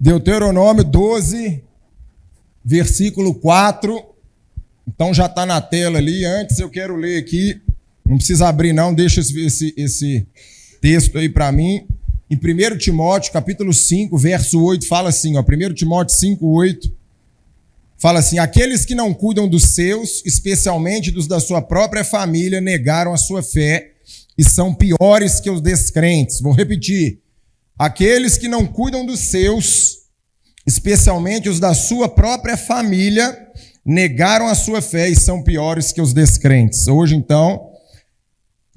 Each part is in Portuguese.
Deuteronômio 12, versículo 4. Então já está na tela ali. Antes eu quero ler aqui. Não precisa abrir não, deixa esse texto aí para mim. Em 1 Timóteo, capítulo 5, verso 8, fala assim, ó, 1 Timóteo 5, 8, fala assim: aqueles que não cuidam dos seus, especialmente dos da sua própria família, negaram a sua fé e são piores que os descrentes. Vou repetir. Aqueles que não cuidam dos seus, especialmente os da sua própria família, negaram a sua fé e são piores que os descrentes. Hoje, então,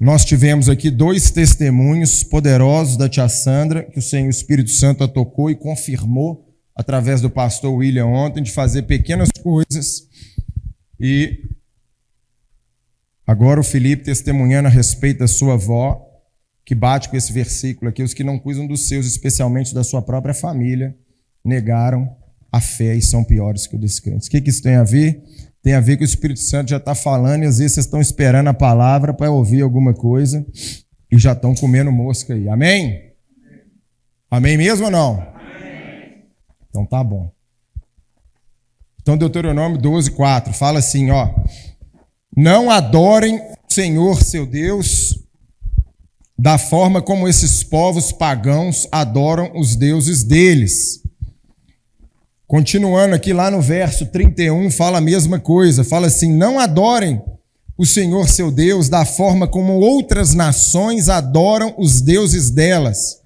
nós tivemos aqui 2 testemunhos poderosos da tia Sandra, que o Senhor Espírito Santo a tocou e confirmou através do pastor William ontem, de fazer pequenas coisas. E agora o Felipe testemunhando a respeito da sua avó, que bate com esse versículo aqui: os que não cuidam dos seus, especialmente da sua própria família, negaram a fé e são piores que os descrentes. O que isso tem a ver? Tem a ver que o Espírito Santo já está falando e às vezes vocês estão esperando a palavra para ouvir alguma coisa e já estão comendo mosca aí. Amém? Amém mesmo ou não? Amém. Então tá bom. Então Deuteronômio 12, 4 fala assim, ó: não adorem o Senhor seu Deus da forma como esses povos pagãos adoram os deuses deles. Continuando aqui lá no verso 31, fala a mesma coisa. Fala assim: não adorem o Senhor seu Deus da forma como outras nações adoram os deuses delas,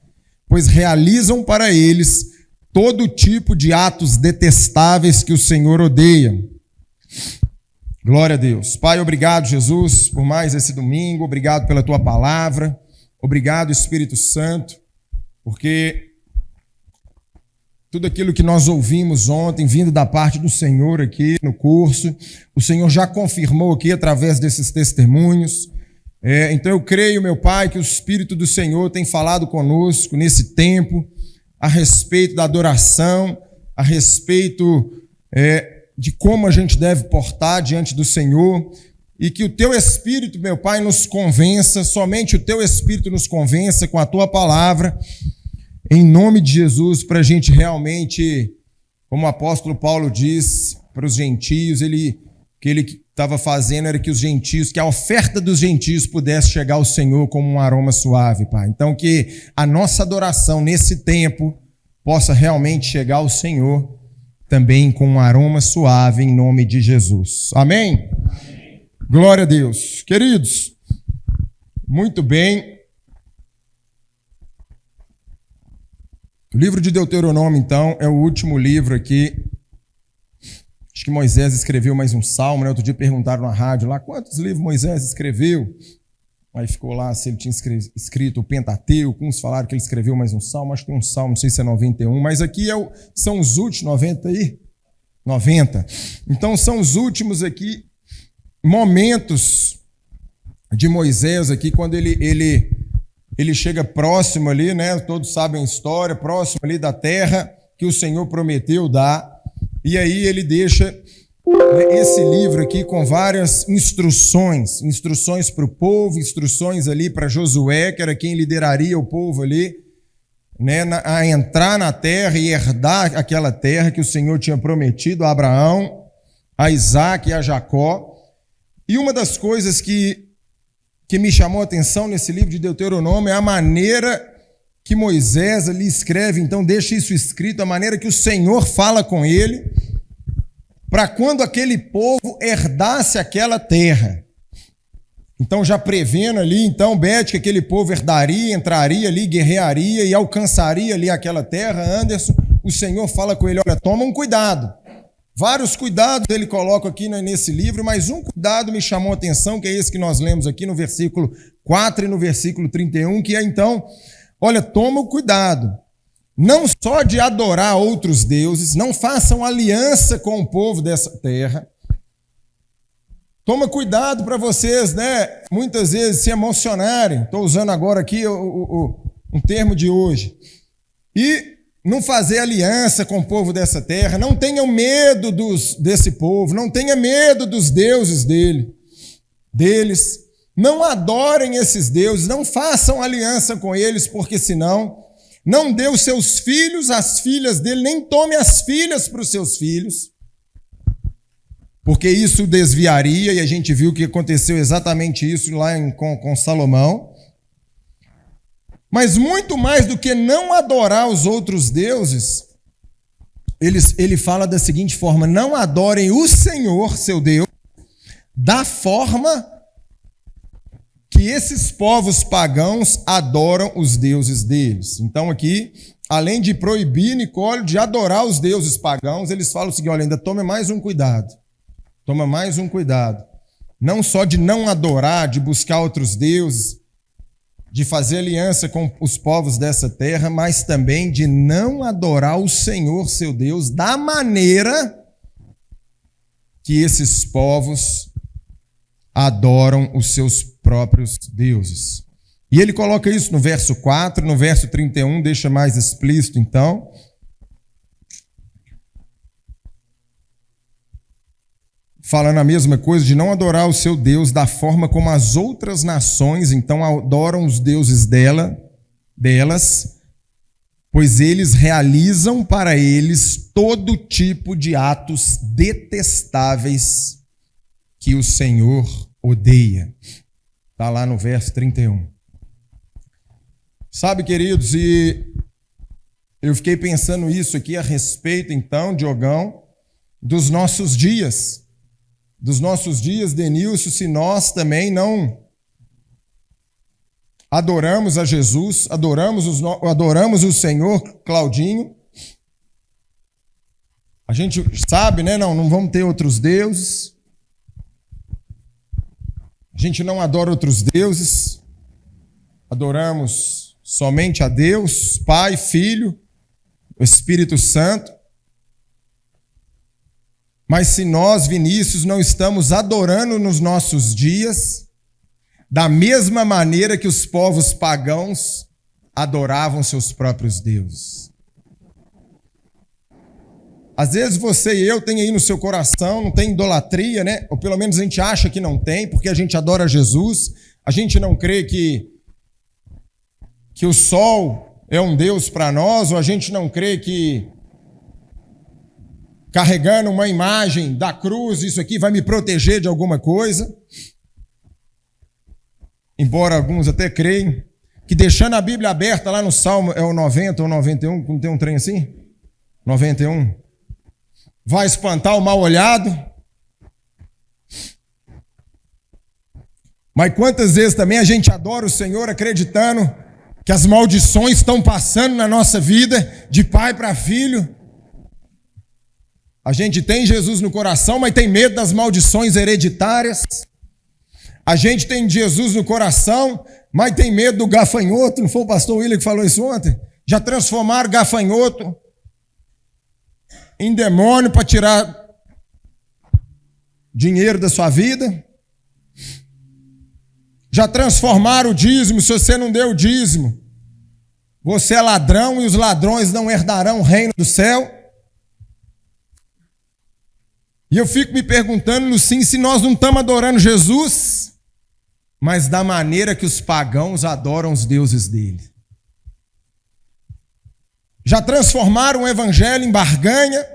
pois realizam para eles todo tipo de atos detestáveis que o Senhor odeia. Glória a Deus. Pai, obrigado, Jesus, por mais esse domingo. Obrigado pela tua palavra. Obrigado, Espírito Santo, porque tudo aquilo que nós ouvimos ontem, vindo da parte do Senhor aqui no curso, o Senhor já confirmou aqui através desses testemunhos. Então eu creio, meu Pai, que o Espírito do Senhor tem falado conosco nesse tempo a respeito da adoração, a respeito de como a gente deve portar diante do Senhor. E que o Teu Espírito, meu Pai, nos convença, somente o Teu Espírito nos convença com a Tua palavra, em nome de Jesus, para a gente realmente, como o apóstolo Paulo diz para os gentios, que ele estava fazendo era que os gentios, que a oferta dos gentios pudesse chegar ao Senhor como um aroma suave, Pai. Então que a nossa adoração nesse tempo possa realmente chegar ao Senhor também com um aroma suave, em nome de Jesus. Amém? Glória a Deus. Queridos, muito bem. O livro de Deuteronômio, então, é o último livro aqui. Acho que Moisés escreveu mais um salmo, né? Outro dia perguntaram na rádio lá, quantos livros Moisés escreveu? Aí ficou lá se ele tinha escrito o Pentateuco, uns falaram que ele escreveu mais um salmo, acho que tem um salmo, não sei se é 91, mas aqui são os últimos, 90 aí? 90. Então são os últimos aqui momentos de Moisés aqui, quando ele chega próximo ali, né? Todos sabem a história, próximo ali da terra que o Senhor prometeu dar. E aí ele deixa esse livro aqui com várias instruções para o povo, instruções ali para Josué, que era quem lideraria o povo ali, né? A entrar na terra e herdar aquela terra que o Senhor tinha prometido a Abraão, a Isaac e a Jacó. E uma das coisas que me chamou a atenção nesse livro de Deuteronômio é a maneira que Moisés ali escreve, então deixa isso escrito, a maneira que o Senhor fala com ele, para quando aquele povo herdasse aquela terra. Então já prevendo ali, então, Bete, que aquele povo herdaria, entraria ali, guerrearia e alcançaria ali aquela terra. Anderson, o Senhor fala com ele: olha, toma um cuidado. Vários cuidados ele coloca aqui nesse livro, mas um cuidado me chamou a atenção, que é esse que nós lemos aqui no versículo 4 e no versículo 31, que é então, olha, toma o cuidado, não só de adorar outros deuses, não façam aliança com o povo dessa terra. Toma cuidado para vocês, né, muitas vezes se emocionarem, estou usando agora aqui um termo de hoje, e não fazer aliança com o povo dessa terra. Não tenham medo desse povo, não tenha medo dos deuses deles. Não adorem esses deuses, não façam aliança com eles, porque senão não dê os seus filhos às filhas dele, nem tome as filhas para os seus filhos, porque isso desviaria, e a gente viu que aconteceu exatamente isso lá com Salomão. Mas muito mais do que não adorar os outros deuses, ele fala da seguinte forma: não adorem o Senhor, seu Deus, da forma que esses povos pagãos adoram os deuses deles. Então aqui, além de proibir Nicole de adorar os deuses pagãos, eles falam o seguinte: olha, ainda tome mais um cuidado. Toma mais um cuidado. Não só de não adorar, de buscar outros deuses, de fazer aliança com os povos dessa terra, mas também de não adorar o Senhor, seu Deus, da maneira que esses povos adoram os seus próprios deuses. E ele coloca isso no verso 4, no verso 31, deixa mais explícito então. Falando a mesma coisa, de não adorar o seu Deus da forma como as outras nações, então, adoram os deuses delas, pois eles realizam para eles todo tipo de atos detestáveis que o Senhor odeia. Está lá no verso 31. Sabe, queridos, e eu fiquei pensando isso aqui a respeito, então, Diogão, dos nossos dias. Dos nossos dias, Denilson, se nós também não adoramos a Jesus, adoramos o Senhor, Claudinho, a gente sabe, né? Não vamos ter outros deuses, a gente não adora outros deuses, adoramos somente a Deus, Pai, Filho, o Espírito Santo. Mas se nós, Vinícius, não estamos adorando nos nossos dias, da mesma maneira que os povos pagãos adoravam seus próprios deuses. Às vezes você e eu tem aí no seu coração, não tem idolatria, né? Ou pelo menos a gente acha que não tem, porque a gente adora Jesus, a gente não crê que o sol é um Deus para nós, ou a gente não crê que carregando uma imagem da cruz, isso aqui vai me proteger de alguma coisa. Embora alguns até creem que deixando a Bíblia aberta lá no Salmo, é o 90 ou 91, não tem um trem assim? 91. Vai espantar o mal olhado. Mas quantas vezes também a gente adora o Senhor acreditando que as maldições estão passando na nossa vida de pai para filho. A gente tem Jesus no coração, mas tem medo das maldições hereditárias. A gente tem Jesus no coração, mas tem medo do gafanhoto. Não foi o pastor William que falou isso ontem? Já transformaram gafanhoto em demônio para tirar dinheiro da sua vida. Já transformaram o dízimo. Se você não deu o dízimo, você é ladrão e os ladrões não herdarão o reino do céu. E eu fico me perguntando, Lucinho, se nós não estamos adorando Jesus, mas da maneira que os pagãos adoram os deuses dele. Já transformaram o evangelho em barganha.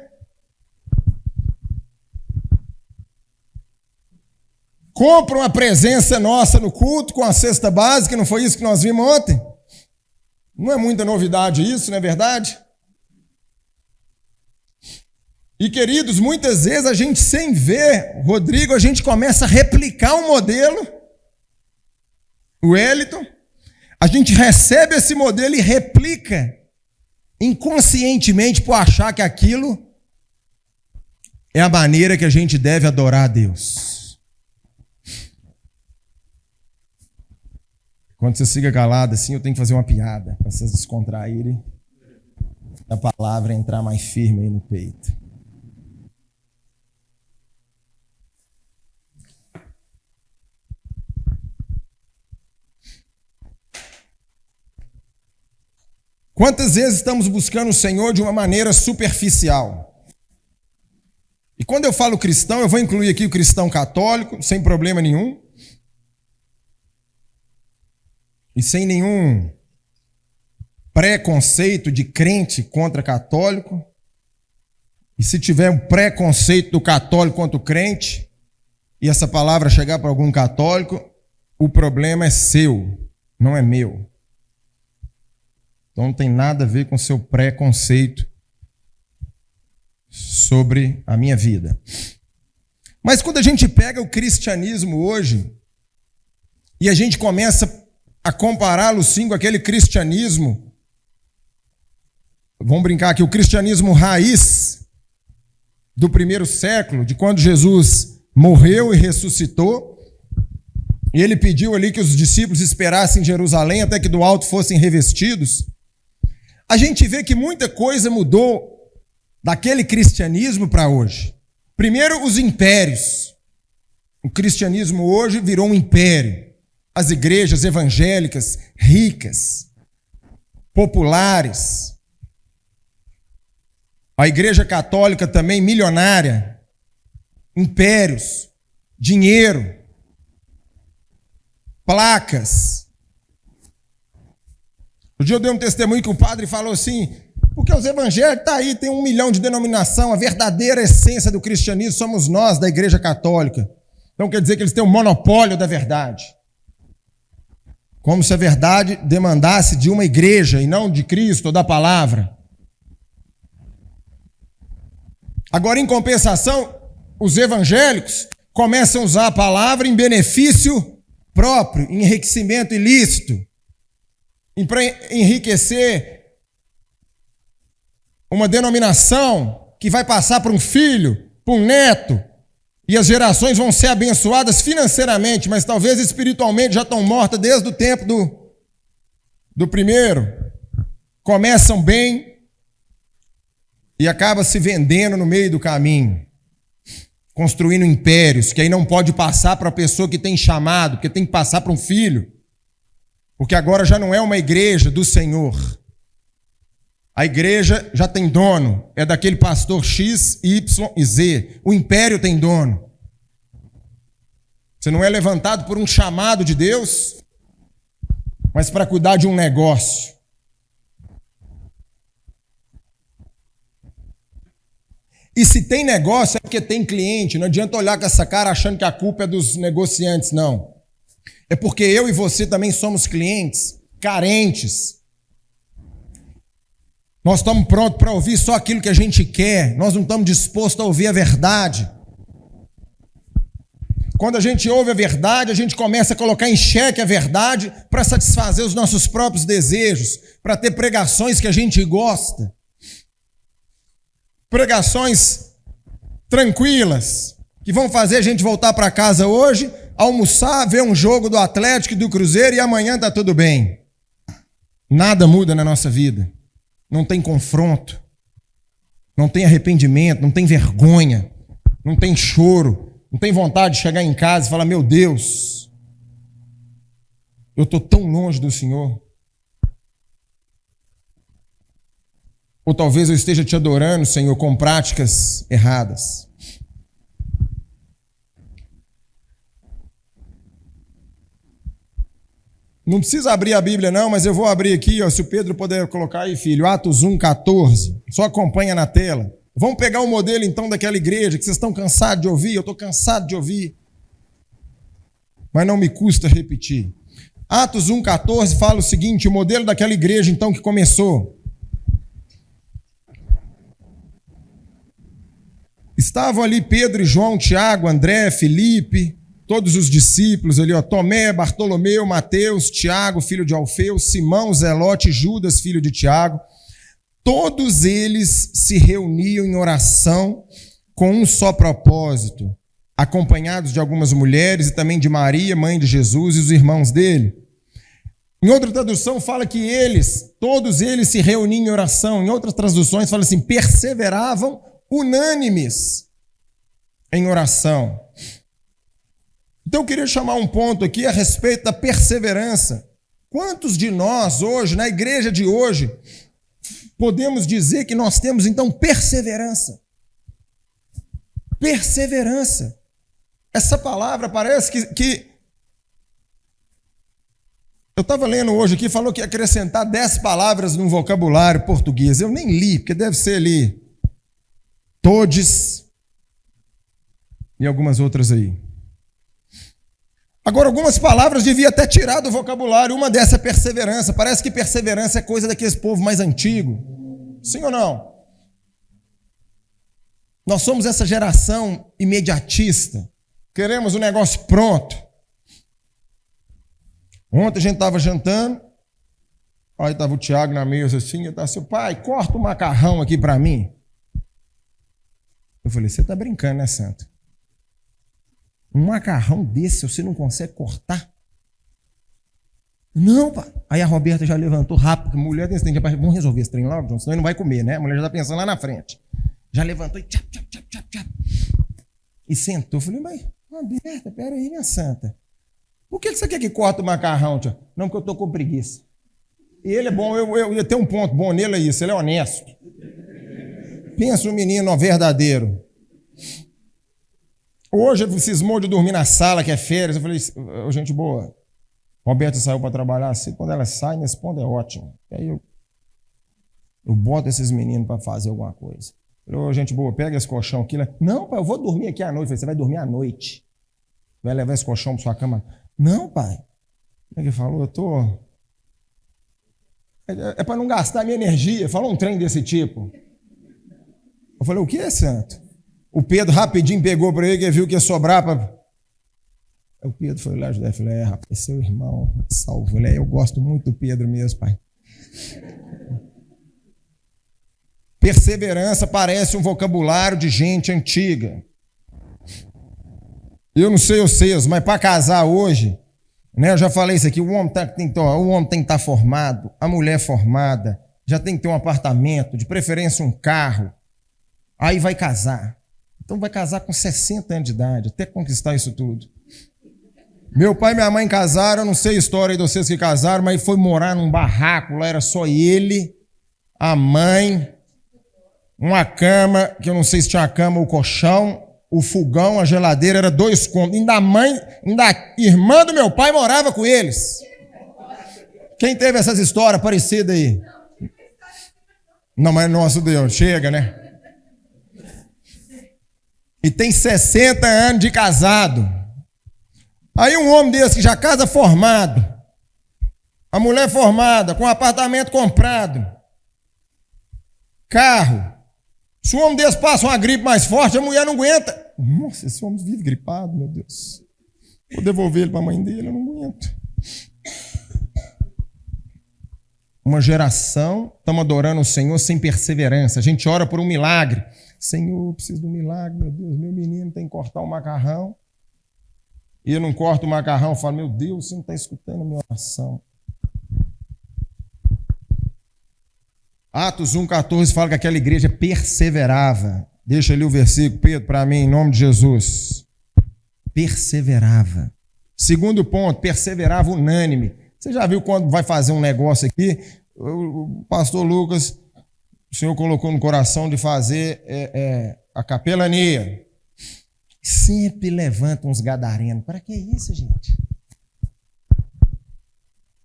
Compram a presença nossa no culto com a cesta básica, não foi isso que nós vimos ontem? Não é muita novidade isso, não é verdade? E, queridos, muitas vezes a gente, sem ver, Rodrigo, a gente começa a replicar um modelo, o Wellington, a gente recebe esse modelo e replica inconscientemente por achar que aquilo é a maneira que a gente deve adorar a Deus. Quando você fica calado assim, eu tenho que fazer uma piada para vocês descontraírem, a palavra entrar mais firme aí no peito. Quantas vezes estamos buscando o Senhor de uma maneira superficial? E quando eu falo cristão, eu vou incluir aqui o cristão católico, sem problema nenhum. E sem nenhum preconceito de crente contra católico. E se tiver um preconceito do católico contra o crente, e essa palavra chegar para algum católico, o problema é seu, não é meu. Então não tem nada a ver com seu preconceito sobre a minha vida. Mas quando a gente pega o cristianismo hoje e a gente começa a compará-lo sim com aquele cristianismo, vamos brincar aqui, o cristianismo raiz do primeiro século, de quando Jesus morreu e ressuscitou, e ele pediu ali que os discípulos esperassem em Jerusalém até que do alto fossem revestidos, a gente vê que muita coisa mudou daquele cristianismo para hoje. Primeiro, os impérios. O cristianismo hoje virou um império. As igrejas evangélicas ricas, populares. A igreja católica também milionária. Impérios, dinheiro, placas. Um dia eu dei um testemunho que o padre falou assim, porque os evangélicos estão aí, tem 1 milhão de denominação, a verdadeira essência do cristianismo somos nós, da igreja católica. Então quer dizer que eles têm um monopólio da verdade. Como se a verdade demandasse de uma igreja e não de Cristo ou da palavra. Agora, em compensação, os evangélicos começam a usar a palavra em benefício próprio, em enriquecimento ilícito, para enriquecer uma denominação que vai passar para um filho, para um neto, e as gerações vão ser abençoadas financeiramente, mas talvez espiritualmente já estão mortas desde o tempo do primeiro. Começam bem e acabam se vendendo no meio do caminho, construindo impérios, que aí não pode passar para a pessoa que tem chamado, porque tem que passar para um filho, porque agora já não é uma igreja do Senhor. A igreja já tem dono, é daquele pastor X, Y e Z. O império tem dono. Você não é levantado por um chamado de Deus, mas para cuidar de um negócio. E se tem negócio é porque tem cliente. Não adianta olhar com essa cara achando que a culpa é dos negociantes, não. É porque eu e você também somos clientes, carentes. Nós estamos prontos para ouvir só aquilo que a gente quer. Nós não estamos dispostos a ouvir a verdade. Quando a gente ouve a verdade, a gente começa a colocar em xeque a verdade para satisfazer os nossos próprios desejos, para ter pregações que a gente gosta. Pregações tranquilas, que vão fazer a gente voltar para casa hoje, almoçar, ver um jogo do Atlético e do Cruzeiro e amanhã está tudo bem. Nada muda na nossa vida. Não tem confronto, não tem arrependimento, não tem vergonha, não tem choro, não tem vontade de chegar em casa e falar, meu Deus, eu estou tão longe do Senhor. Ou talvez eu esteja te adorando, Senhor, com práticas erradas. Não precisa abrir a Bíblia não, mas eu vou abrir aqui, ó, se o Pedro puder colocar aí, filho, Atos 1:14, só acompanha na tela. Vamos pegar o modelo então daquela igreja que vocês estão cansados de ouvir, eu estou cansado de ouvir, mas não me custa repetir. Atos 1:14 fala o seguinte, o modelo daquela igreja então que começou. Estavam ali Pedro e João, Tiago, André, Filipe, todos os discípulos ali, ó, Tomé, Bartolomeu, Mateus, Tiago, filho de Alfeu, Simão, Zelote, Judas, filho de Tiago. Todos eles se reuniam em oração com um só propósito, acompanhados de algumas mulheres e também de Maria, mãe de Jesus, e os irmãos dele. Em outra tradução fala que todos eles se reuniam em oração. Em outras traduções fala assim, perseveravam unânimes em oração. Então eu queria chamar um ponto aqui a respeito da perseverança. Quantos de nós hoje, na igreja de hoje, podemos dizer que nós temos então perseverança? Perseverança. Essa palavra parece que Eu estava lendo hoje aqui, falou que ia acrescentar 10 palavras no vocabulário português. Eu nem li, porque deve ser ali. Todes e algumas outras aí. Agora, algumas palavras devia até tirar do vocabulário. Uma dessa é perseverança. Parece que perseverança é coisa daqueles povo mais antigo. Sim ou não? Nós somos essa geração imediatista. Queremos um negócio pronto. Ontem a gente estava jantando. Aí estava o Tiago na mesa assim. Eu estava assim, pai, corta o macarrão aqui para mim. Eu falei, você está brincando, né, santo? Um macarrão desse você não consegue cortar? Não, pai. Aí a Roberta já levantou rápido, porque a mulher desse tempo, vamos resolver esse trem logo, senão ele não vai comer, né? A mulher já está pensando lá na frente. Já levantou e tchap, tchap, tchap, tchap, tchap. E sentou. Eu falei, mas, Roberta, peraí, minha santa. Por que você quer que corte o macarrão, tia? Não, porque eu estou com preguiça. E ele é bom, eu ia ter um ponto bom nele, é isso, ele é honesto. Pensa um menino verdadeiro. Hoje ele cismou de dormir na sala, que é férias. Eu falei, gente boa, Roberta saiu para trabalhar assim, quando ela sai, nesse ponto é ótimo. Aí eu boto esses meninos para fazer alguma coisa. Eu falei, gente boa, pega esse colchão aqui. Não, pai, eu vou dormir aqui à noite. Eu falei, você vai dormir à noite. Vai levar esse colchão para sua cama. Não, pai. Como é que ele falou? Eu tô... É para não gastar minha energia. Falou um trem desse tipo. Eu falei, o que, santo? O Pedro rapidinho pegou para ele, que viu que ia sobrar para... O Pedro foi lá ajudar. Eu falei, rapaz, seu irmão, salvo. Eu gosto muito do Pedro mesmo, pai. Perseverança parece um vocabulário de gente antiga. Eu não sei vocês, mas para casar hoje, né, eu já falei isso aqui, o homem tem que estar formado, a mulher formada, já tem que ter um apartamento, de preferência um carro. Aí vai casar. Então vai casar com 60 anos de idade, até conquistar isso tudo. Meu pai e minha mãe casaram, eu não sei a história de vocês que casaram, mas foi morar num barraco, lá era só ele, a mãe, uma cama, que eu não sei se tinha a cama ou o colchão, o fogão, a geladeira, era 2 cômodos. Ainda a irmã do meu pai morava com eles. Quem teve essas histórias parecidas aí? Não, mas nosso Deus, chega, né? E tem 60 anos de casado. Aí um homem desse que já casa formado, a mulher formada, com apartamento comprado, carro. Se um homem desse passa uma gripe mais forte, a mulher não aguenta. Nossa, esse homem vive gripado, meu Deus. Vou devolver ele para a mãe dele, eu não aguento. Uma geração, estamos adorando o Senhor sem perseverança. A gente ora por um milagre. Senhor, eu preciso de um milagre, meu Deus. Meu menino tem que cortar o macarrão. E eu não corto o macarrão. Eu falo, meu Deus, você não está escutando a minha oração. Atos 1,14 fala que aquela igreja perseverava. Deixa ali o versículo, Pedro, para mim, em nome de Jesus. Perseverava. Segundo ponto, perseverava unânime. Você já viu quando vai fazer um negócio aqui? O pastor Lucas, o Senhor colocou no coração de fazer a capelania. Sempre levanta uns gadarenos. Para que isso, gente?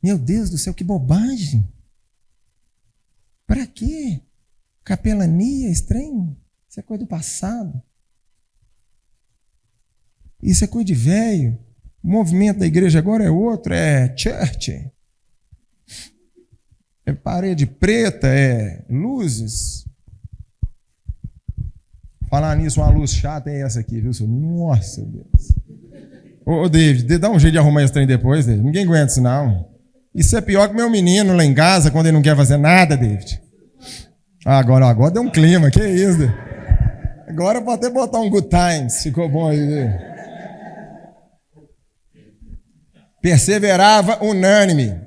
Meu Deus do céu, que bobagem. Para quê? Capelania, estranho. Isso é coisa do passado. Isso é coisa de velho. O movimento da igreja agora é outro, é church. É parede preta, é luzes. Falar nisso, uma luz chata é essa aqui, viu, senhor? Nossa, Deus. Ô, David, dá um jeito de arrumar esse trem depois, David. Ninguém aguenta isso, não. Isso é pior que meu menino lá em casa, quando ele não quer fazer nada, David. Agora deu um clima, que isso, David? Agora pode até botar um Good Times, ficou bom aí, David. Perseverava unânime.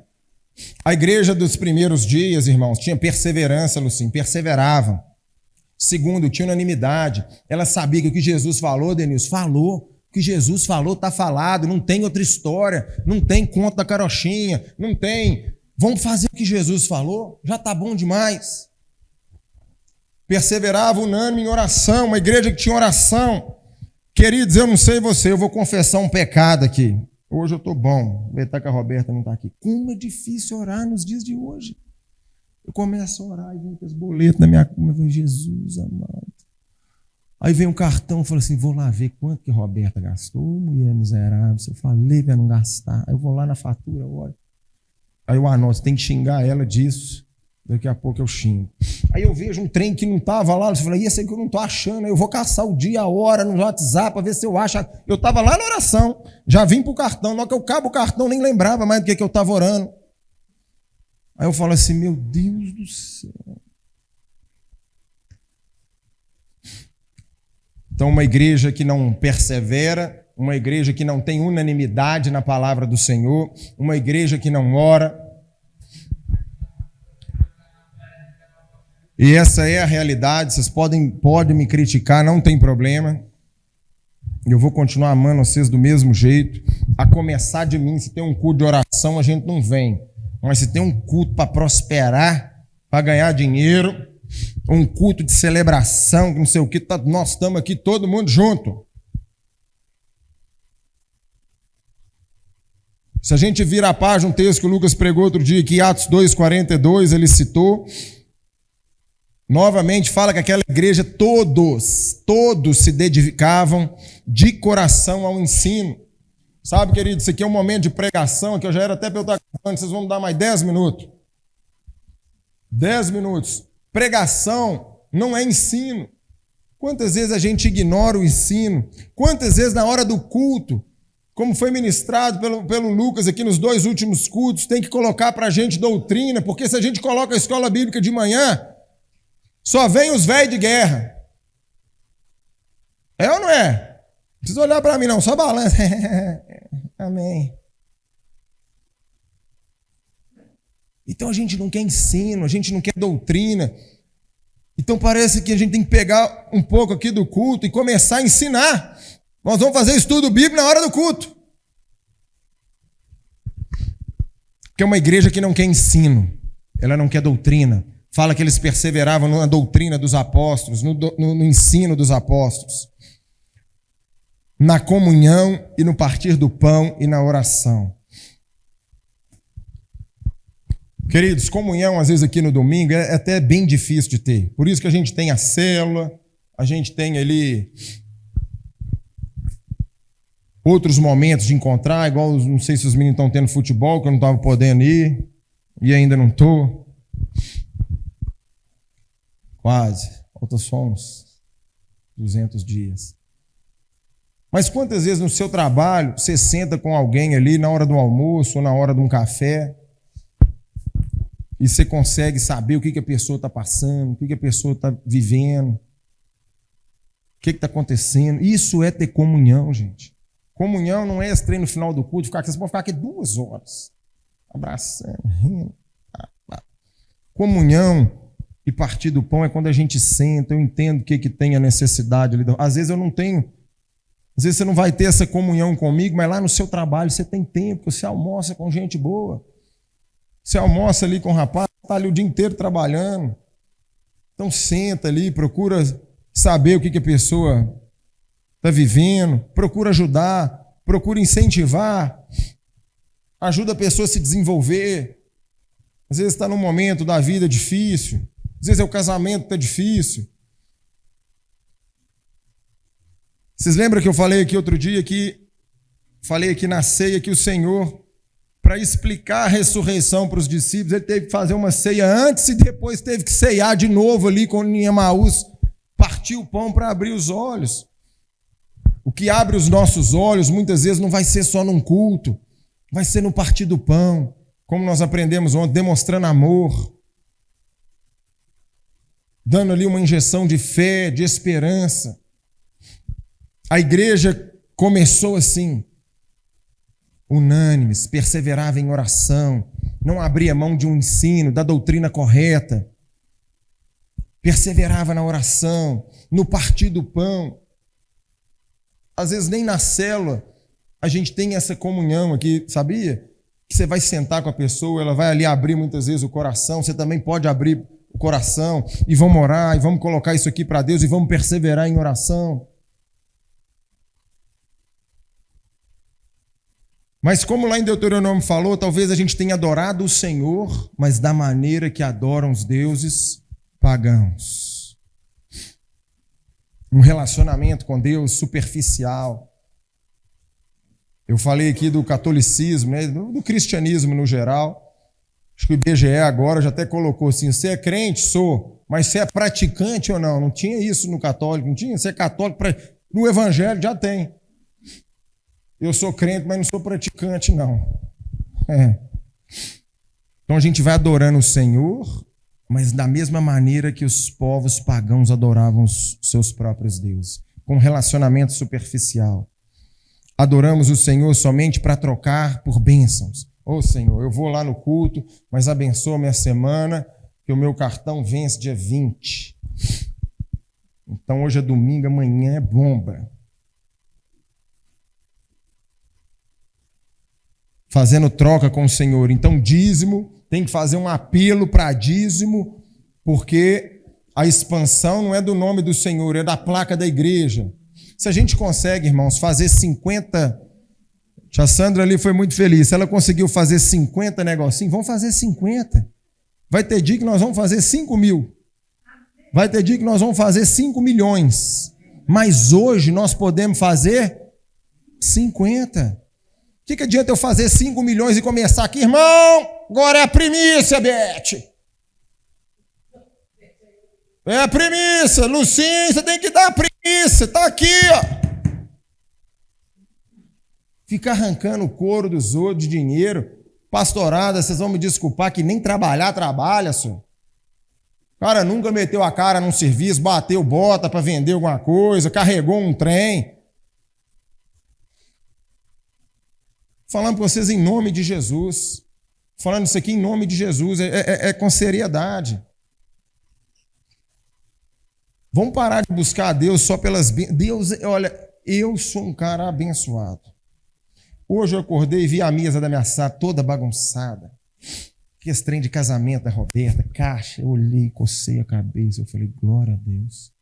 A igreja dos primeiros dias, irmãos, tinha perseverança, Lucinho, perseveravam. Segundo, tinha unanimidade. Ela sabia que o que Jesus falou, Denilson, falou. O que Jesus falou está falado, não tem outra história, não tem conto da carochinha, não tem. Vamos fazer o que Jesus falou, já está bom demais. Perseverava unânime em oração, uma igreja que tinha oração. Queridos, eu não sei você, eu vou confessar um pecado aqui. Hoje eu estou bom. Aproveitar que a Roberta não está aqui. Como é difícil orar nos dias de hoje. Eu começo a orar e vem com os boletos na minha conta. Eu falo, Jesus amado. Aí vem um cartão, eu falo assim, vou lá ver quanto que a Roberta gastou. Mulher miserável, eu falei para não gastar. Aí eu vou lá na fatura, olha. Aí eu anoto, tem que xingar ela disso. Daqui a pouco eu xingo. Aí eu vejo um trem que não estava lá, eu falei, esse aí que eu não estou achando. Aí eu vou caçar o dia, a hora no WhatsApp para ver se eu acho. Eu estava lá na oração, já vim para o cartão. Na hora que eu cabo o cartão, nem lembrava mais do que eu estava orando. Aí eu falo assim, meu Deus do céu. Então, uma igreja que não persevera, uma igreja que não tem unanimidade na palavra do Senhor, uma igreja que não ora. E essa é a realidade, vocês podem me criticar, não tem problema. Eu vou continuar amando vocês do mesmo jeito. A começar de mim, se tem um culto de oração, a gente não vem. Mas se tem um culto para prosperar, para ganhar dinheiro, um culto de celebração, não sei o que, nós estamos aqui todo mundo junto. Se a gente vira a página, um texto que o Lucas pregou outro dia, que Atos 2,42, ele citou, novamente fala que aquela igreja, todos se dedicavam de coração ao ensino. Sabe, querido, isso aqui é um momento de pregação, que eu já era até para eu estar acabando, vocês vão me dar mais 10 minutos. 10 minutos. Pregação não é ensino. Quantas vezes a gente ignora o ensino? Quantas vezes na hora do culto, como foi ministrado pelo Lucas aqui nos 2 últimos cultos, tem que colocar para a gente doutrina, porque se a gente coloca a escola bíblica de manhã, só vem os velhos de guerra. É ou não é? Não precisa olhar para mim não, só balança. Amém. Então a gente não quer ensino, a gente não quer doutrina. Então parece que a gente tem que pegar um pouco aqui do culto e começar a ensinar. Nós vamos fazer estudo bíblico na hora do culto. Porque é uma igreja que não quer ensino, ela não quer doutrina. Fala que eles perseveravam na doutrina dos apóstolos, no ensino dos apóstolos, na comunhão e no partir do pão e na oração. Queridos, comunhão, às vezes aqui no domingo, é até bem difícil de ter. Por isso que a gente tem a célula, a gente tem ali outros momentos de encontrar, igual, não sei se os meninos estão tendo futebol, que eu não estava podendo ir, e ainda não estou. Quase. Falta só uns 200 dias. Mas quantas vezes no seu trabalho, você senta com alguém ali na hora do almoço ou na hora de um café, e você consegue saber o que a pessoa está passando, o que a pessoa está vivendo, o que está acontecendo. Isso é ter comunhão, gente. Comunhão não é esse trem no final do culto, vocês podem ficar aqui 2 horas, abraçando, rindo. Comunhão e partir do pão é quando a gente senta, eu entendo o que tem a necessidade ali. Às vezes eu não tenho, às vezes você não vai ter essa comunhão comigo, mas lá no seu trabalho você tem tempo, você almoça com gente boa. Você almoça ali com o rapaz, está ali o dia inteiro trabalhando. Então senta ali, procura saber o que a pessoa está vivendo, procura ajudar, procura incentivar, ajuda a pessoa a se desenvolver. Às vezes está num momento da vida difícil, às vezes é o casamento que está difícil. Vocês lembram que eu falei aqui outro dia, falei aqui na ceia que o Senhor, para explicar a ressurreição para os discípulos, ele teve que fazer uma ceia antes e depois teve que ceiar de novo ali com Emaús, partir o pão para abrir os olhos. O que abre os nossos olhos muitas vezes não vai ser só num culto, vai ser no partir do pão, como nós aprendemos ontem, demonstrando amor, dando ali uma injeção de fé, de esperança. A igreja começou assim, unânimes, perseverava em oração, não abria mão de um ensino, da doutrina correta, perseverava na oração, no partir do pão. Às vezes nem na célula a gente tem essa comunhão aqui, sabia? Que você vai sentar com a pessoa, ela vai ali abrir muitas vezes o coração, você também pode abrir o coração e vamos orar, e vamos colocar isso aqui para Deus e vamos perseverar em oração. Mas como lá em Deuteronômio falou, talvez a gente tenha adorado o Senhor, mas da maneira que adoram os deuses pagãos. Um relacionamento com Deus superficial. Eu falei aqui do catolicismo, né, do cristianismo no geral. Acho que o IBGE agora já até colocou assim, você é crente? Sou. Mas você é praticante ou não? Não tinha isso no católico, não tinha? Você é católico? No evangelho já tem. Eu sou crente, mas não sou praticante, não. Então a gente vai adorando o Senhor, mas da mesma maneira que os povos pagãos adoravam os seus próprios deuses, com um relacionamento superficial. Adoramos o Senhor somente para trocar por bênçãos. Ô Senhor, eu vou lá no culto, mas abençoa minha semana, que o meu cartão vence dia 20. Então hoje é domingo, amanhã é bomba. Fazendo troca com o Senhor. Então dízimo, tem que fazer um apelo para dízimo, porque a expansão não é do nome do Senhor, é da placa da igreja. Se a gente consegue, irmãos, fazer 50... A Sandra ali foi muito feliz. Se ela conseguiu fazer 50 negocinhos, vamos fazer 50. Vai ter dia que nós vamos fazer 5 mil. Vai ter dia que nós vamos fazer 5 milhões. Mas hoje nós podemos fazer 50. O que adianta eu fazer 5 milhões e começar aqui? Irmão, agora é a primícia, Bete. É a primícia. Lucinha, você tem que dar a primícia. Está aqui, ó. Fica arrancando o couro dos outros de dinheiro. Pastorada, vocês vão me desculpar que nem trabalhar, trabalha, senhor. O cara nunca meteu a cara num serviço, bateu bota para vender alguma coisa, carregou um trem. Falando para vocês em nome de Jesus. Falando isso aqui em nome de Jesus. É com seriedade. Vamos parar de buscar a Deus só pelas... Deus, olha, eu sou um cara abençoado. Hoje eu acordei e vi a mesa da minha sala toda bagunçada. Que esse trem de casamento da Roberta, caixa. Eu olhei, cocei a cabeça. Eu falei, glória a Deus.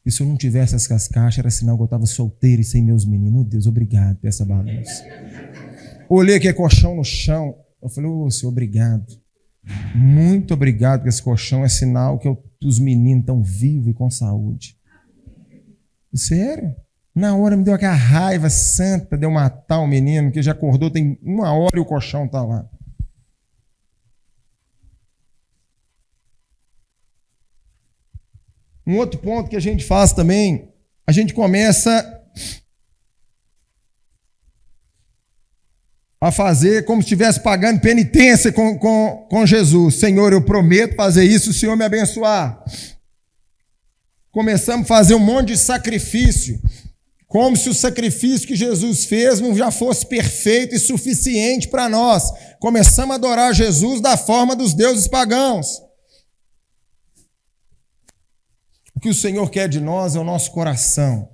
E se eu não tivesse essas caixas, era sinal que eu estava solteiro e sem meus meninos. Oh, Deus, obrigado por essa bagunça. Olhei aquele colchão no chão. Eu falei, ô, Senhor, obrigado. Muito obrigado, porque esse colchão é sinal que os meninos estão vivos e com saúde. Sério? Na hora me deu aquela raiva santa de eu matar o menino, que já acordou, tem 1 hora e o colchão está lá. Um outro ponto que a gente faz também, a gente começa a fazer como se estivesse pagando penitência com Jesus. Senhor, eu prometo fazer isso, o Senhor me abençoar. Começamos a fazer um monte de sacrifício, como se o sacrifício que Jesus fez não já fosse perfeito e suficiente para nós. Começamos a adorar Jesus da forma dos deuses pagãos. O que o Senhor quer de nós é o nosso coração.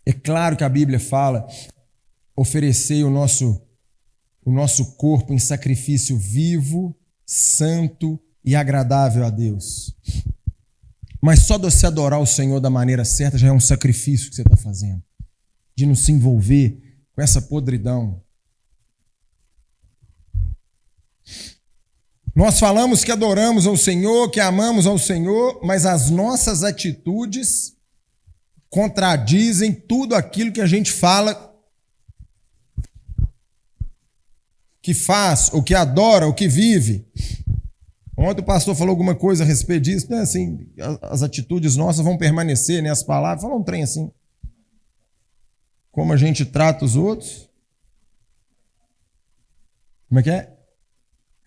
É claro que a Bíblia fala, oferecer o nosso corpo em sacrifício vivo, santo e agradável a Deus. Mas só de você adorar o Senhor da maneira certa já é um sacrifício que você está fazendo. De não se envolver com essa podridão. Nós falamos que adoramos ao Senhor, que amamos ao Senhor, mas as nossas atitudes contradizem tudo aquilo que a gente fala, que faz, o que adora, o que vive. Ontem o pastor falou alguma coisa a respeito disso, né? Assim, as atitudes nossas vão permanecer, né? As palavras, falou um trem assim. Como a gente trata os outros. Como é que é?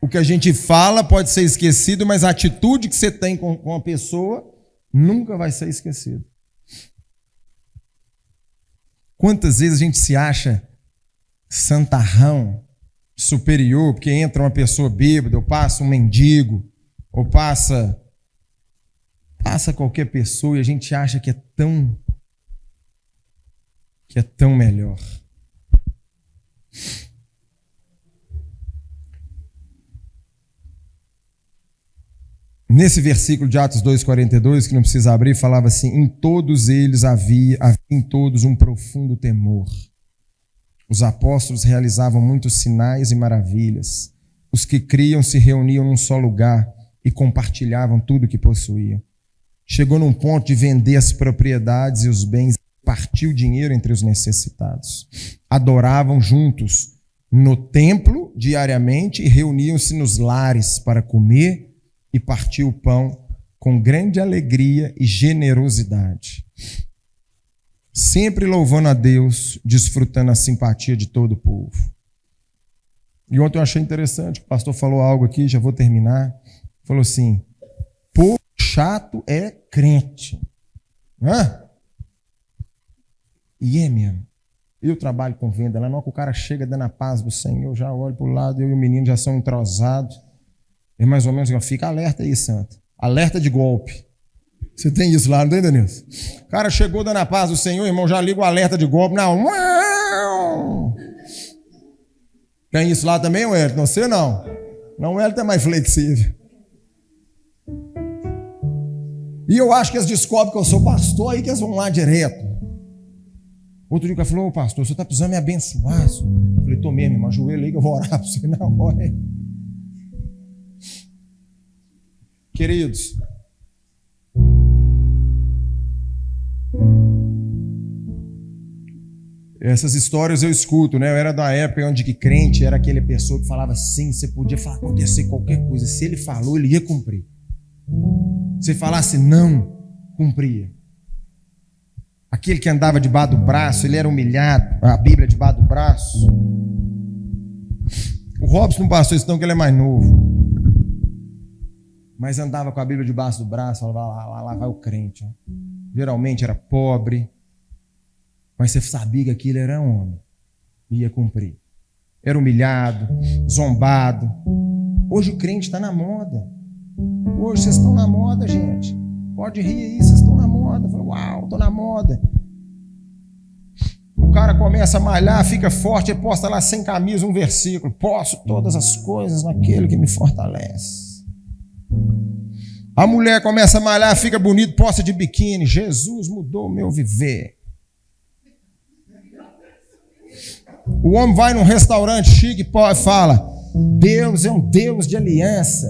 O que a gente fala pode ser esquecido, mas a atitude que você tem com a pessoa nunca vai ser esquecida. Quantas vezes a gente se acha santarrão, superior, porque entra uma pessoa bêbada, ou passa um mendigo, ou passa qualquer pessoa e a gente acha que é tão melhor. Nesse versículo de Atos 2,42, que não precisa abrir, falava assim: em todos eles havia em todos um profundo temor. Os apóstolos realizavam muitos sinais e maravilhas. Os que criam se reuniam num só lugar e compartilhavam tudo o que possuíam. Chegou num ponto de vender as propriedades e os bens e partir o dinheiro entre os necessitados. Adoravam juntos no templo diariamente e reuniam-se nos lares para comer e partir o pão com grande alegria e generosidade, sempre louvando a Deus, desfrutando a simpatia de todo o povo. E ontem eu achei interessante, o pastor falou algo aqui, já vou terminar, falou assim: povo chato é crente. Hã? E é mesmo. Eu trabalho com venda, lá não, que o cara chega dando a paz do Senhor, eu já olho para o lado, eu e o menino já são entrosados. É mais ou menos, fica alerta aí, santo. Alerta de golpe. Você tem isso lá, não tem, Denilson? O cara chegou dando a paz do Senhor, irmão, já liga o alerta de golpe. Não. Tem isso lá também, Wellington? Você não. Não, o Wellington é mais flexível. E eu acho que eles descobrem que eu sou pastor, aí que eles vão lá direto. Outro dia o cara falou: ô pastor, você está precisando me abençoar? Eu falei: tô mesmo, irmão, ajoelha aí que eu vou orar para você na hora. Queridos, essas histórias eu escuto, né? Eu era da época onde que crente era aquele pessoa que falava sim, você podia falar, acontecer qualquer coisa. Se ele falou, ele ia cumprir. Se falasse não, cumpria. Aquele que andava debaixo do braço, ele era humilhado, a Bíblia debaixo do braço. O Robson não passou isso não, que ele é mais novo. Mas andava com a Bíblia debaixo do braço, falava, lá vai o crente. Ó. Geralmente era pobre, mas você sabia que aquilo era homem, ia cumprir. Era humilhado, zombado. Hoje o crente está na moda. Hoje vocês estão na moda, gente. Pode rir aí, vocês estão na moda. Fala, uau, estou na moda. O cara começa a malhar, fica forte, ele posta lá sem camisa um versículo: posso todas as coisas naquele que me fortalece. A mulher começa a malhar, fica bonito, posta de biquíni: Jesus mudou o meu viver. O homem vai num restaurante chique e fala: Deus é um Deus de aliança.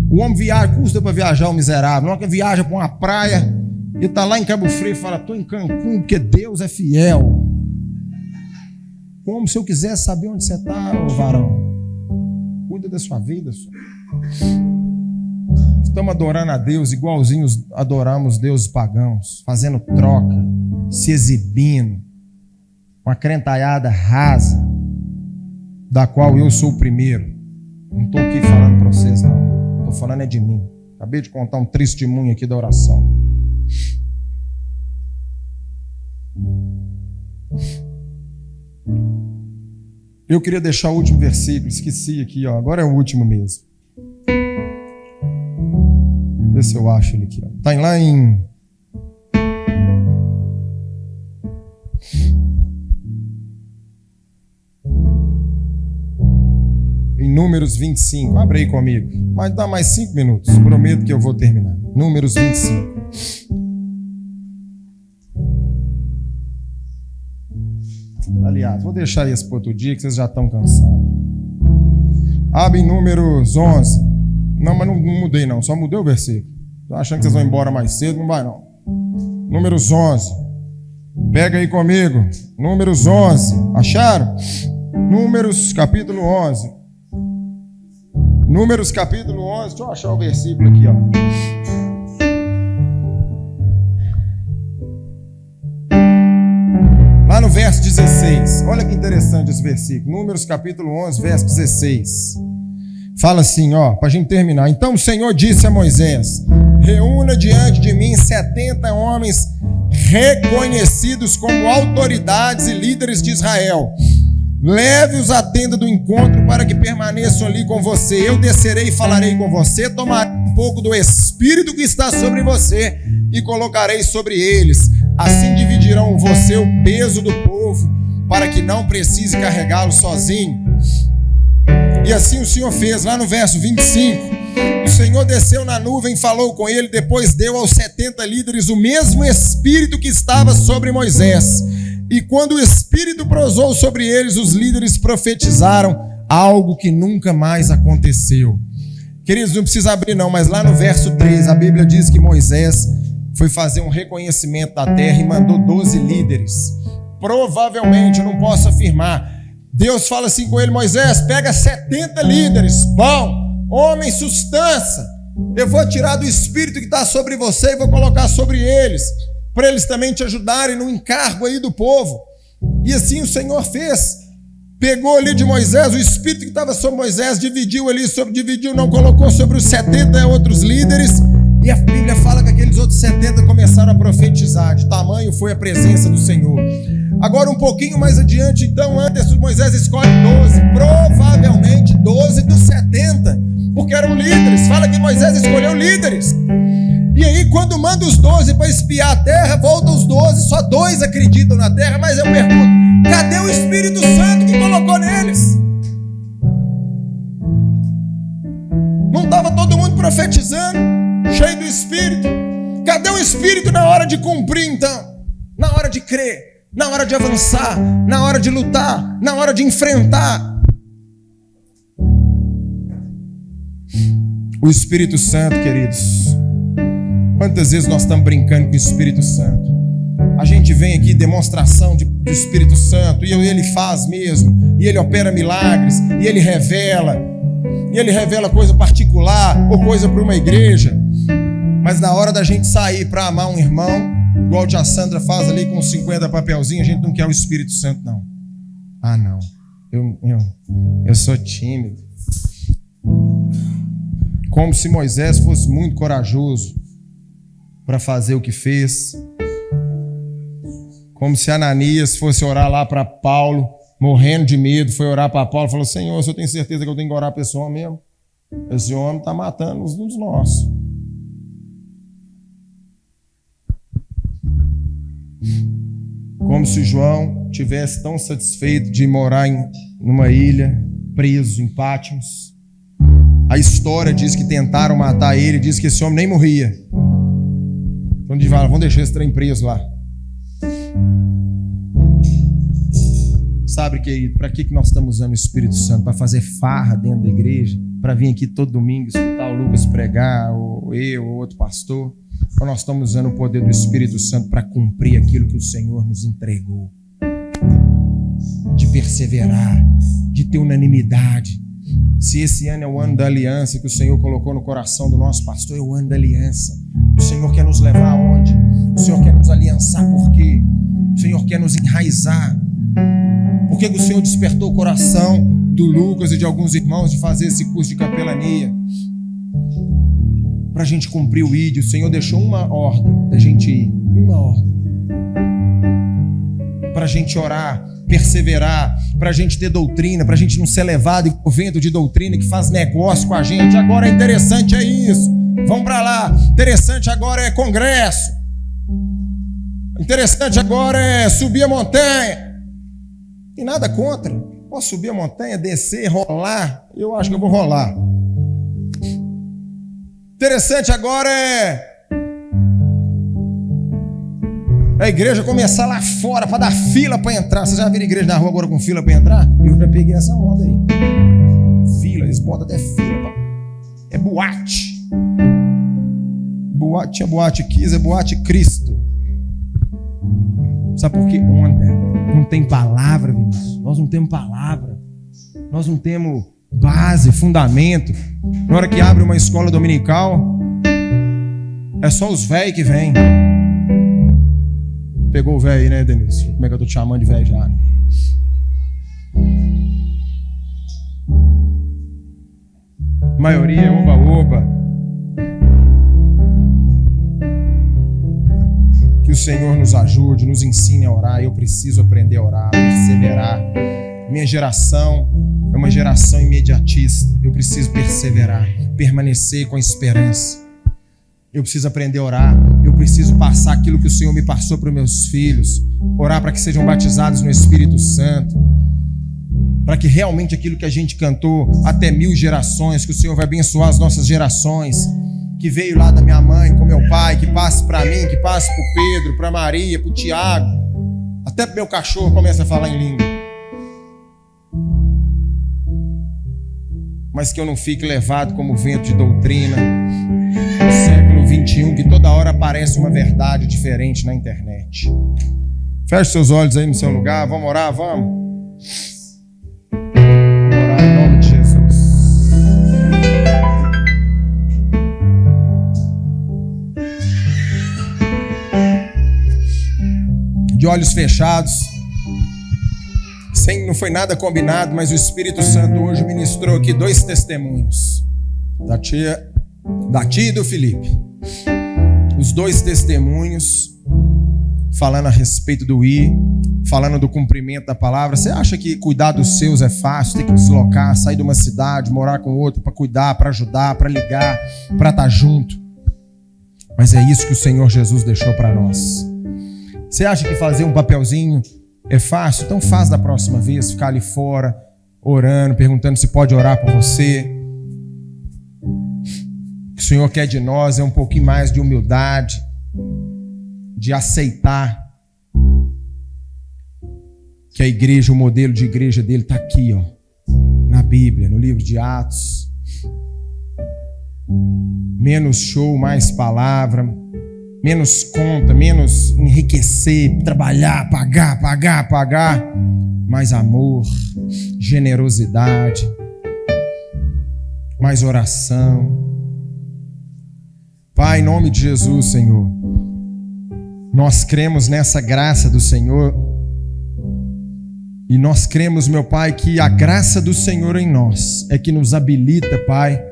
O homem viaja, custa para viajar, o miserável. Não, que viaja para uma praia e está lá em Cabo Frio e fala: estou em Cancún porque Deus é fiel. Como se eu quisesse saber onde você está, ô varão. Cuida da sua vida. Estamos adorando a Deus igualzinhos adoramos deuses pagãos, fazendo troca, se exibindo, uma crentaiada rasa, da qual eu sou o primeiro. Não estou aqui falando para vocês, não. Estou falando é de mim. Acabei de contar um testemunho aqui da oração. Eu queria deixar o último versículo, esqueci aqui, ó. Agora é o último mesmo. Vê se eu acho ele aqui, ó. Está lá em Números 25. Abre aí comigo. Mas dá mais 5 minutos. Prometo que eu vou terminar. Números 25. Aliás, vou deixar esse para outro dia que vocês já estão cansados. Abre em Números 11. Não, mas não mudei não, só mudei o versículo. Tô achando que vocês vão embora mais cedo, não vai não. Números 11. Pega aí comigo. Números 11. Acharam? Números capítulo 11. Números capítulo 11. Deixa eu achar o versículo aqui, ó. Lá no verso 16. Olha que interessante esse versículo. Números capítulo 11, verso 16. Fala assim, ó, para a gente terminar. Então o Senhor disse a Moisés: reúna diante de mim 70 homens reconhecidos como autoridades e líderes de Israel. Leve-os à tenda do encontro para que permaneçam ali com você. Eu descerei e falarei com você, tomarei um pouco do Espírito que está sobre você e colocarei sobre eles. Assim dividirão você o peso do povo, para que não precise carregá-lo sozinho. E assim o Senhor fez, lá no verso 25. O Senhor desceu na nuvem, falou com ele, depois deu aos 70 líderes o mesmo Espírito que estava sobre Moisés. E quando o Espírito pousou sobre eles, os líderes profetizaram algo que nunca mais aconteceu. Queridos, não precisa abrir não, mas lá no verso 3, a Bíblia diz que Moisés foi fazer um reconhecimento da terra e mandou 12 líderes. Provavelmente, eu não posso afirmar, Deus fala assim com ele: Moisés, pega 70 líderes, bom, homem, substância, eu vou tirar do Espírito que está sobre você e vou colocar sobre eles, para eles também te ajudarem no encargo aí do povo. E assim o Senhor fez. Pegou ali de Moisés, o Espírito que estava sobre Moisés, dividiu ali, não colocou sobre os 70 outros líderes, e a Bíblia fala que aqueles outros 70 começaram a profetizar, de tamanho foi a presença do Senhor. Agora um pouquinho mais adiante, então, antes Moisés escolhe 12, provavelmente 12 dos 70, porque eram líderes. Fala que Moisés escolheu líderes. E aí quando manda os 12 para espiar a terra, voltam os 12, só 2 acreditam na terra. Mas eu pergunto, cadê o Espírito Santo que colocou neles? Não estava todo mundo profetizando, cheio do Espírito? Cadê o Espírito na hora de cumprir então? Na hora de crer, na hora de avançar, na hora de lutar, na hora de enfrentar? O Espírito Santo, queridos. Quantas vezes nós estamos brincando com o Espírito Santo? A gente vem aqui, demonstração do Espírito Santo, e ele faz mesmo, e ele opera milagres, e ele revela coisa particular, ou coisa para uma igreja. Mas na hora da gente sair para amar um irmão, igual a tia Sandra faz ali com 50 papelzinhos, a gente não quer o Espírito Santo, não. Ah, não. Eu sou tímido. Como se Moisés fosse muito corajoso para fazer o que fez. Como se Ananias fosse orar lá para Paulo, morrendo de medo, foi orar para Paulo e falou: Senhor, eu tenho certeza que eu tenho que orar para esse homem mesmo? Esse homem está matando uns dos nossos. Como se João tivesse tão satisfeito de morar numa ilha, preso em Patmos. A história diz que tentaram matar ele, diz que esse homem nem morria. Então diz: vamos deixar esse trem preso lá. Sabe, querido, para que nós estamos usando o Espírito Santo? Para fazer farra dentro da igreja? Para vir aqui todo domingo escutar o Lucas pregar, ou eu, ou outro pastor? Ou nós estamos usando o poder do Espírito Santo para cumprir aquilo que o Senhor nos entregou? De perseverar, de ter unanimidade. Se esse ano é o ano da aliança que o Senhor colocou no coração do nosso pastor, é o ano da aliança. O Senhor quer nos levar aonde? O Senhor quer nos aliançar por quê? O Senhor quer nos enraizar. Por que o Senhor despertou o coração do Lucas e de alguns irmãos de fazer esse curso de capelania? Para a gente cumprir o ID. O Senhor deixou uma ordem da gente ir. Uma ordem. Para a gente orar, perseverar, para a gente ter doutrina, para a gente não ser levado em vento de doutrina que faz negócio com a gente. Agora é interessante, é isso. Vamos para lá. Interessante agora é congresso. Interessante agora é subir a montanha. E nada contra. Posso subir a montanha, descer, rolar. Eu acho que eu vou rolar. Interessante agora é a igreja começar lá fora para dar fila para entrar. Vocês já viram igreja na rua agora com fila para entrar? Eu já peguei essa onda aí. Fila, eles botam até fila. É boate. Boate é boate Kiss, é boate Cristo. Sabe por quê? Onda. Não tem palavra, Vinícius. Nós não temos palavra. Nós não temos base, fundamento. Na hora que abre uma escola dominical, é só os velhos que vêm. Pegou o velho aí, né, Denise? Como é que eu tô te chamando de velho já? A maioria é oba-oba. Que o Senhor nos ajude, nos ensine a orar. Eu preciso aprender a orar, a perseverar. Minha geração é uma geração imediatista. Eu preciso perseverar, permanecer com a esperança. Eu preciso aprender a orar. Eu preciso passar aquilo que o Senhor me passou para os meus filhos. Orar para que sejam batizados no Espírito Santo. para que realmente aquilo que a gente cantou até 1000 gerações, que o Senhor vai abençoar as nossas gerações, que veio lá da minha mãe com meu pai, que passe para mim, que passe para o Pedro, para Maria, para o Tiago, até para meu cachorro começa a falar em língua. Mas que eu não fique levado como vento de doutrina no século XXI, que toda hora aparece uma verdade diferente na internet. Feche seus olhos aí no seu lugar, vamos orar, vamos? Vamos orar em nome de Jesus. De olhos fechados, não foi nada combinado, mas o Espírito Santo hoje ministrou aqui 2 testemunhos, da tia e do Felipe. Os 2 testemunhos falando a respeito do falando do cumprimento da palavra. Você acha que cuidar dos seus é fácil? Ter que deslocar, sair de uma cidade, morar com outro para cuidar, para ajudar, para ligar, para estar junto? Mas é isso que o Senhor Jesus deixou para nós. Você acha que fazer um papelzinho é fácil? Então faz da próxima vez, ficar ali fora, orando, perguntando se pode orar por você. O que o Senhor quer de nós é um pouquinho mais de humildade, de aceitar que a igreja, o modelo de igreja dele está aqui, ó, na Bíblia, no livro de Atos. Menos show, mais palavra, menos conta, menos enriquecer, trabalhar, pagar, mais amor, generosidade, mais oração. Pai, em nome de Jesus, Senhor, nós cremos nessa graça do Senhor e nós cremos, meu Pai, que a graça do Senhor em nós é que nos habilita, Pai,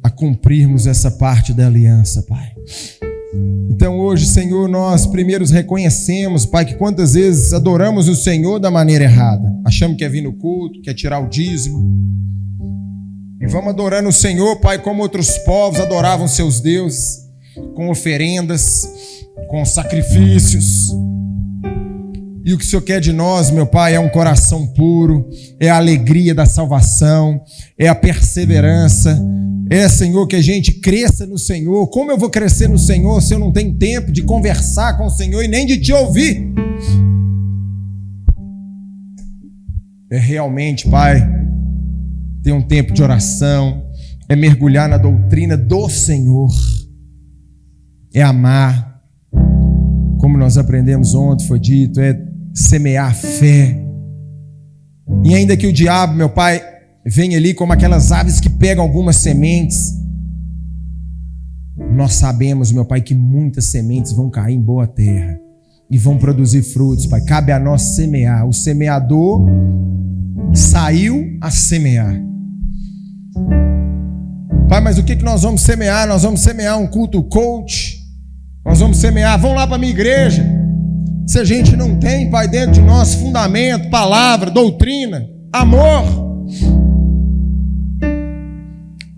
a cumprirmos essa parte da aliança, Pai. Então hoje, Senhor, nós primeiro reconhecemos, Pai, que quantas vezes adoramos o Senhor da maneira errada. Achamos que é vir no culto, que é tirar o dízimo. E vamos adorando o Senhor, Pai, como outros povos adoravam seus deuses, com oferendas, com sacrifícios. E o que o Senhor quer de nós, meu Pai, é um coração puro, é a alegria da salvação, é a perseverança. É, Senhor, que a gente cresça no Senhor. Como eu vou crescer no Senhor se eu não tenho tempo de conversar com o Senhor e nem de te ouvir? É realmente, Pai, ter um tempo de oração, é mergulhar na doutrina do Senhor, é amar, como nós aprendemos ontem, foi dito, é semear fé. E ainda que o diabo, meu Pai, vem ali como aquelas aves que pegam algumas sementes, nós sabemos, meu Pai, que muitas sementes vão cair em boa terra e vão produzir frutos, Pai. Cabe a nós semear. O semeador saiu a semear. Pai, mas o que nós vamos semear? Nós vamos semear um culto coach, nós vamos semear, vão lá para a minha igreja. Se a gente não tem, Pai, dentro de nós fundamento, palavra, doutrina, amor.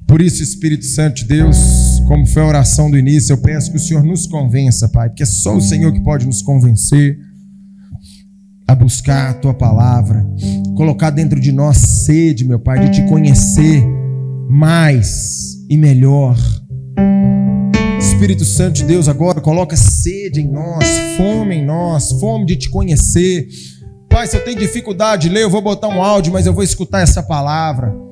Por isso, Espírito Santo de Deus, como foi a oração do início, eu peço que o Senhor nos convença, Pai, porque é só o Senhor que pode nos convencer a buscar a Tua palavra, colocar dentro de nós sede, meu Pai, de Te conhecer mais e melhor. Espírito Santo de Deus, agora coloca sede em nós, fome de Te conhecer. Pai, se eu tenho dificuldade de ler, eu vou botar um áudio, mas eu vou escutar essa palavra.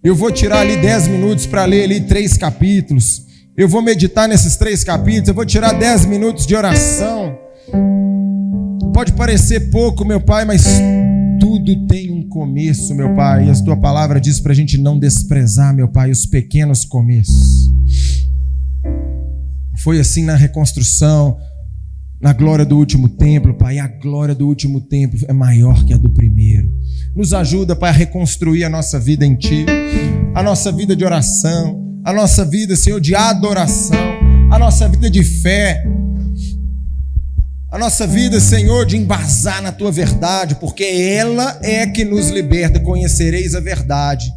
Eu vou tirar ali 10 minutos para ler ali 3 capítulos. Eu vou meditar nesses 3 capítulos. Eu vou tirar 10 minutos de oração. Pode parecer pouco, meu Pai, mas tudo tem um começo, meu Pai. E a Tua palavra diz para a gente não desprezar, meu Pai, os pequenos começos. Foi assim na reconstrução, na glória do último templo, Pai. A glória do último templo é maior que a do primeiro. Nos ajuda, Pai, a reconstruir a nossa vida em Ti, a nossa vida de oração, a nossa vida, Senhor, de adoração, a nossa vida de fé, a nossa vida, Senhor, de embasar na Tua verdade, porque ela é que nos liberta. Conhecereis a verdade,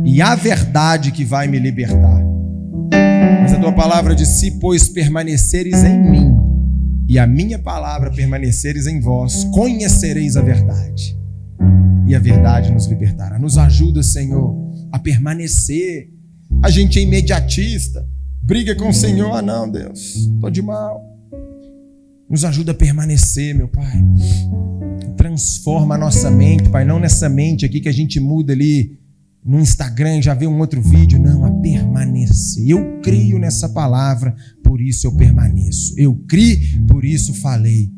e a verdade que vai me libertar. Mas a Tua palavra diz: se, pois, permaneceres em mim, e a minha palavra permaneceres em vós, conhecereis a verdade. e a verdade nos libertará. Nos ajuda, Senhor, a permanecer. A gente é imediatista, briga com o Senhor. Ah, não, Deus, estou de mal. Nos ajuda a permanecer, meu Pai. Transforma a nossa mente, Pai, não nessa mente aqui que a gente muda ali no Instagram, já vê um outro vídeo. Não, a permanecer. Eu creio nessa palavra, por isso eu permaneço. Eu criei, por isso falei.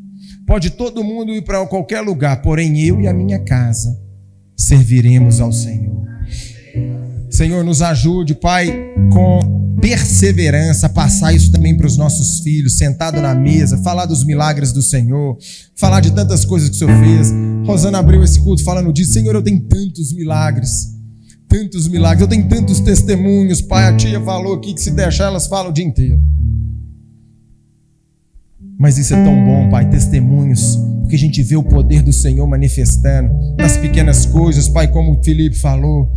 Pode todo mundo ir para qualquer lugar, porém eu e a minha casa serviremos ao Senhor. Senhor, nos ajude, Pai, com perseverança, passar isso também para os nossos filhos, sentado na mesa, falar dos milagres do Senhor, falar de tantas coisas que o Senhor fez. Rosana abriu esse culto falando disso. Senhor, eu tenho tantos milagres, eu tenho tantos testemunhos, Pai. A tia falou aqui que se deixar elas falam o dia inteiro. Mas isso é tão bom, Pai, testemunhos, porque a gente vê o poder do Senhor manifestando nas pequenas coisas, Pai, como o Felipe falou.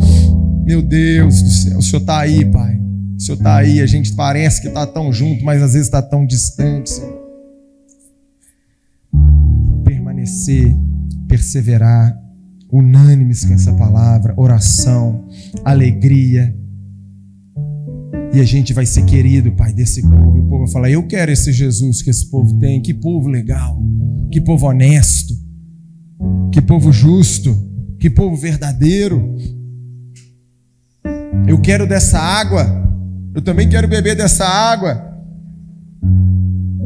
Meu Deus do céu, o Senhor está aí, Pai. O Senhor está aí, a gente parece que está tão junto, mas às vezes está tão distante, Senhor. Permanecer, perseverar, unânimes com essa palavra, oração, alegria. E a gente vai ser querido, Pai, desse povo. E o povo vai falar: eu quero esse Jesus que esse povo tem. Que povo legal, que povo honesto, que povo justo, que povo verdadeiro. Eu quero dessa água. Eu também quero beber dessa água,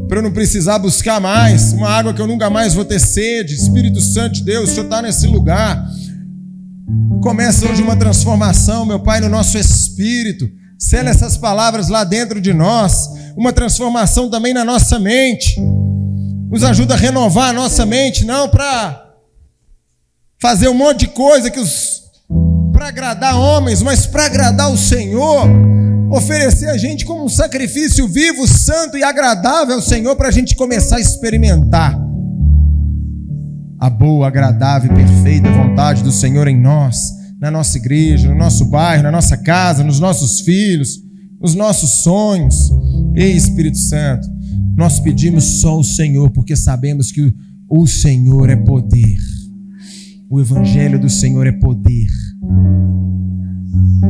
para eu não precisar buscar mais, uma água que eu nunca mais vou ter sede. Espírito Santo de Deus, o Senhor está nesse lugar. Começa hoje uma transformação, meu Pai, no nosso espírito. Sela essas palavras lá dentro de nós, uma transformação também na nossa mente. Nos ajuda a renovar a nossa mente, não para fazer um monte de coisa para agradar homens, mas para agradar o Senhor. Oferecer a gente como um sacrifício vivo, santo e agradável ao Senhor, para a gente começar a experimentar a boa, agradável e perfeita vontade do Senhor em nós, na nossa igreja, no nosso bairro, na nossa casa, nos nossos filhos, nos nossos sonhos. Ei, Espírito Santo, nós pedimos só o Senhor, porque sabemos que o Senhor é poder. O Evangelho do Senhor é poder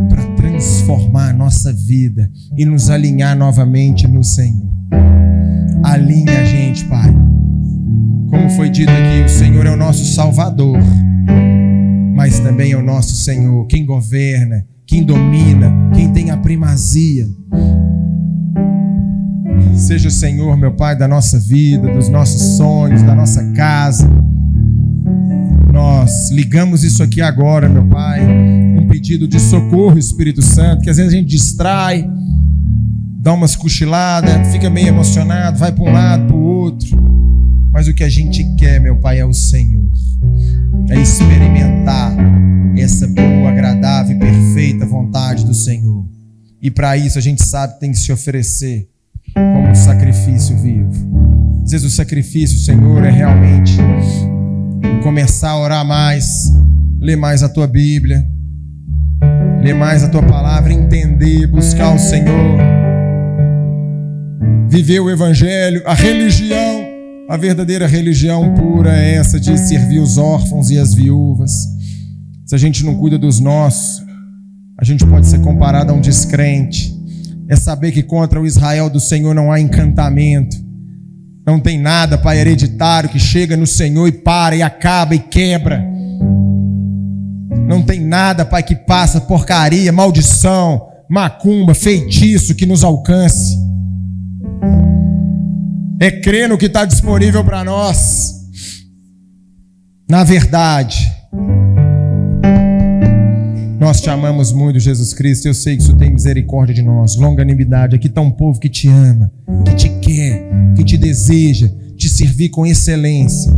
para transformar a nossa vida e nos alinhar novamente no Senhor. Alinha a gente, Pai. Como foi dito aqui, o Senhor é o nosso Salvador, mas também é o nosso Senhor, quem governa, quem domina, quem tem a primazia. Seja o Senhor, meu Pai, da nossa vida, dos nossos sonhos, da nossa casa. Nós ligamos isso aqui agora, meu Pai, um pedido de socorro, Espírito Santo, que às vezes a gente distrai, dá umas cochiladas, fica meio emocionado, vai para um lado, para o outro. Mas o que a gente quer, meu Pai, é o Senhor. É experimentar essa boa, agradável e perfeita vontade do Senhor. E para isso a gente sabe que tem que se oferecer como um sacrifício vivo. Às vezes o sacrifício, Senhor, é realmente começar a orar mais, ler mais a Tua Bíblia, ler mais a Tua palavra, entender, buscar o Senhor, viver o Evangelho, a religião. A verdadeira religião pura é essa de servir os órfãos e as viúvas. Se a gente não cuida dos nossos, a gente pode ser comparado a um descrente. É saber que contra o Israel do Senhor não há encantamento. Não tem nada, Pai, hereditário que chega no Senhor e para e acaba e quebra. Não tem nada, Pai, que passa porcaria, maldição, macumba, feitiço que nos alcance. É crer no que está disponível para nós. Na verdade, nós te amamos muito, Jesus Cristo. Eu sei que isso tem misericórdia de nós, longanimidade. Aqui está um povo que te ama, que te quer, que te deseja, te servir com excelência.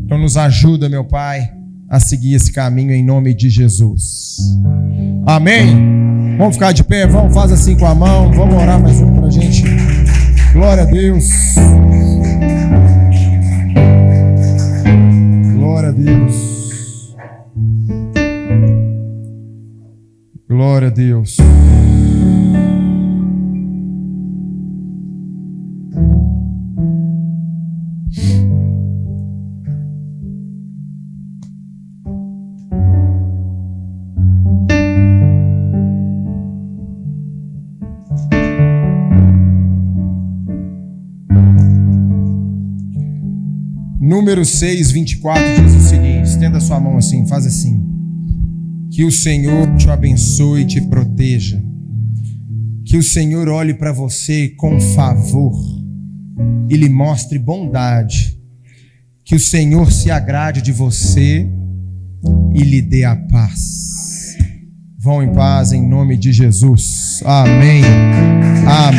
Então nos ajuda, meu Pai, a seguir esse caminho em nome de Jesus. Amém? Vamos ficar de pé, vamos, faz assim com a mão, vamos orar mais um para a gente. Glória a Deus. Glória a Deus. Glória a Deus. Número 6, 24 diz o seguinte: estenda sua mão assim, faz assim. Que o Senhor te abençoe e te proteja. Que o Senhor olhe para você com favor e lhe mostre bondade. Que o Senhor se agrade de você e lhe dê a paz. Vão em paz em nome de Jesus. Amém. Amém.